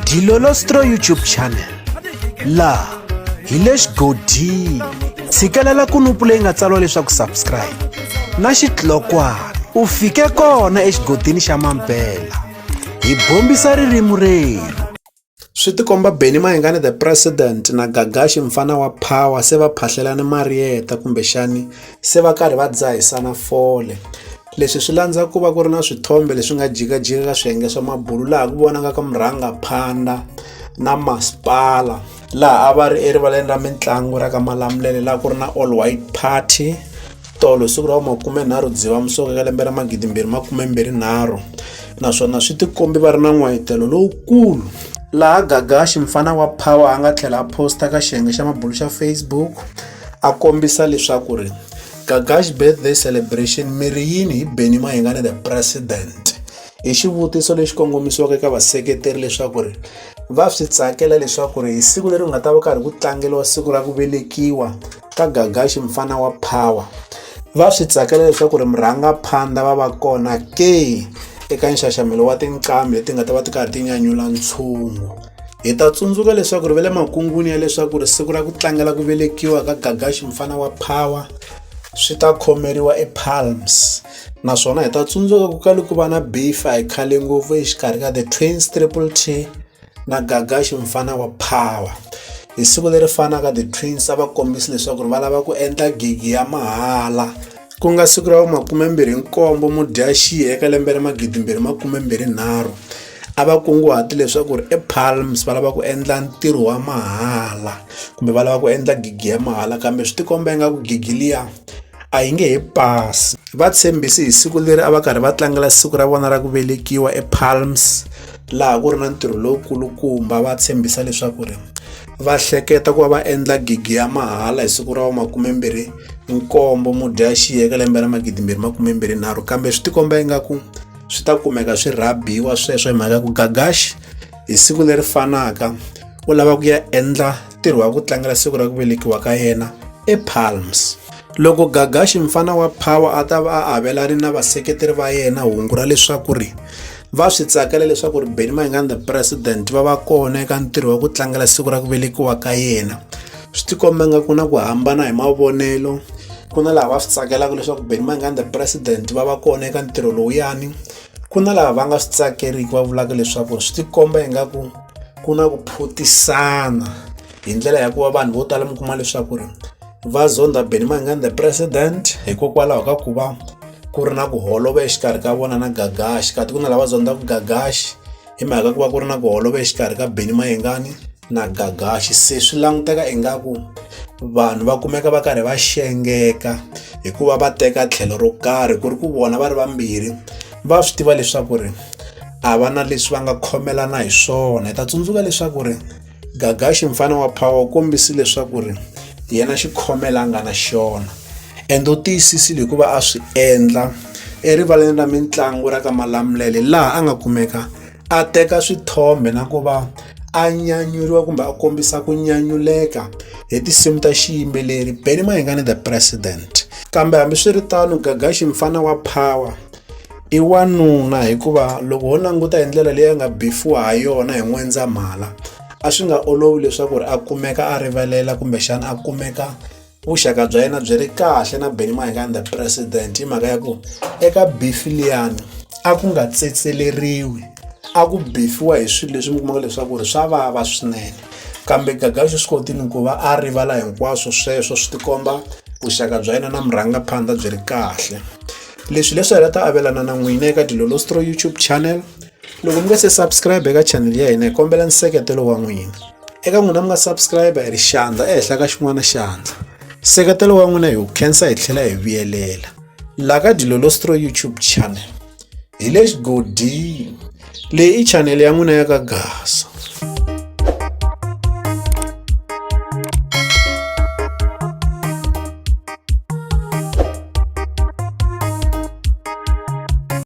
Dilolostro YouTube channel laha hi le xigodini. Tshikelela kunupu leyi nga tsariwa leswaku subscribe na xitlokwana u fike kona exigodini xa Mampela. Hi bombisa ririmi rero. Swi tikomba Benny Mayengani the president na Gagashi mfana wa power se va phahlelana Marietta kumbexani se va karhi va dzahisana fole. Leswi swi landza ku va ku ri na swithombe leswi nga jikajika ka swiyenge swa mabulu laha ku vonaka ka murhangaphandla na masipala laha a va ri erivaleni ra mitlangu ra ka Malamulele laha ku ri na all white party tolo siku ra 30 Dzivamisoko ka lembe ra 2023 naswona swi tikombi va ri na n'wayitelo lowukulu laha Gagashi mfana wa power a nga tlhela a posta ka xiyenge xa mabulu xa Facebook a kombisa leswaku ri Gagashi birthday celebration miri yini hi Benny Mayengani the president. Hi xivutiso lexi kongomisiwaka eka vaseketeri leswaku ri va swi tsakela leswaku ri hi siku leri nga ta va karhi ku tlangeliwa siku ra ku velekiwa ka Gagashi mfana wa power va swi tsakela leswaku ri murhangaphandla va va kona ke eka nxaxamelo wa tinqambi leti nga ta va ti karhi ti nyanyula ntshungu. Hi ta tsundzuka leswaku ri ve le makunguni ya leswaku ri siku ra ku tlangela ku velekiwa ka Gagashi mfana wa power swi ta khomeriwa ePalms naswona hi ta tsundzuka ku kali ku va na beef hi khale ngopfu exikarhi ka the Twins Triple T na Gagashi mfana wa power. Hi siku leri fanaka the Twins a va kombisa leswaku ri va lava ku endla gigi ya mahala ku nga siku ra 27 Mudyaxihi eka lembe ra 2023 a va kunguhati leswaku ri ePalms va lava ku endla ntirho wa mahala kumbe va lava ku endla gigi ya mahala kambe swi tikomba ingaku gigi liya a yi nge he pasi. Va tshembisi hi siku leri a va karhi va tlangela siku ra vona ra ku velekiwa ePalms laha ku ri na ntirho lowukulukumba va tshembisa leswaku ri va hleketa ku va va endla gigi ya mahala hi siku ra 27 Mudyaxihi eka lembe ra 2023 kambe swi tikomba ingaku swi ta kumeka swi rhabiwa sweswo hi mhaka ku Gagashi hi siku leri fanaka u lava ku ya endla ntirho wa ku tlangela siku ra ku velekiwa ka yena ePalms. Loko Gagashi mfana wa power a ta va a avelani na vaseketeri va yena hungu ra leswaku ri va swi tsakela leswaku ri Benny Mayengani the president va va kona eka ntirho wa ku tlangela siku ra ku velekiwa ka yena. Swi tikomba ingaku na ku hambana hi mavonelo. Ku na lava va swi tsakelaka leswaku Benny Mayengani the president va va kona eka ntirho lowuyani. Ku na lava va nga swi tsakeriki va vulaka leswaku swi tikomba ingaku ku na ku phutisana hi ndlela ya ku va vanhu vo tala mi kuma leswaku ri va zonda Benny Mayengani the president hikokwalaho ka ku va ku ri na ku holova exikarhi ka vona na Gagashi kati ku na lava zondaku Gagashi hi mhaka ku va ku ri na ku holova exikarhi ka Benny Mayengani na Gagashi. Se swi languteka ingaku vanhu va kumeka va karhi va xengeka hikuva va teka tlhelo ro karhi ku ri ku vona va ri vambirhi va swi tiva leswaku ri a va na leswi va nga khomelana hi swona. Hi ta tsundzuka leswaku ri Gagashi mfana wa power u kombisile leswaku ri yena xikhomelanga na xona ende u tiyisisile hikuva a swi endla erivaleni ra mitlangu ra ka Malamulele laha a nga kumeka a teka swithombe na ku va a nyanyuriwa kumbe a kombisa ku nyanyuleka hi tinsimu ta xiyimbeleri Benny Mayengani the president. Kambe hambiswiritano Gagashi mfana wa power i wanuna hikuva loko ho languta hi ndlela leyi a nga bifiwa ha yona hi N'wendzamhala a swi nga olovi leswaku ri a kumeka a rivalela kumbexana a kumeka vuxaka bya yena byi ri kahle na Benny Mayengani the president hi mhaka ya ku eka beef liyani a ku nga tsetseleriwi a ku bifiwa hi swilo leswi mi kumaka leswaku ri swa vava swinene kambe Gagashi swi kotile ku va a rivala hinkwaswo sweswo swi tikomba vuxaka bya yena na murhangaphandla byi ri kahle. Leswi hi ta avelana na n'wina eka Dilolostro YouTube channel. Loko mi nga se subscribe eka channel ya hina hi kombela nseketelo wa n'wina eka n'wina mi nga subscribe hi ri xandla ehenhla ka xin'wana xandla. Nseketelo wa n'wina hi wu khensa hi tlhela hi vuyelela laha ka Dilolostro YouTube channel hi le xigodini leyi i channel ya n'wina ya ka Gasa.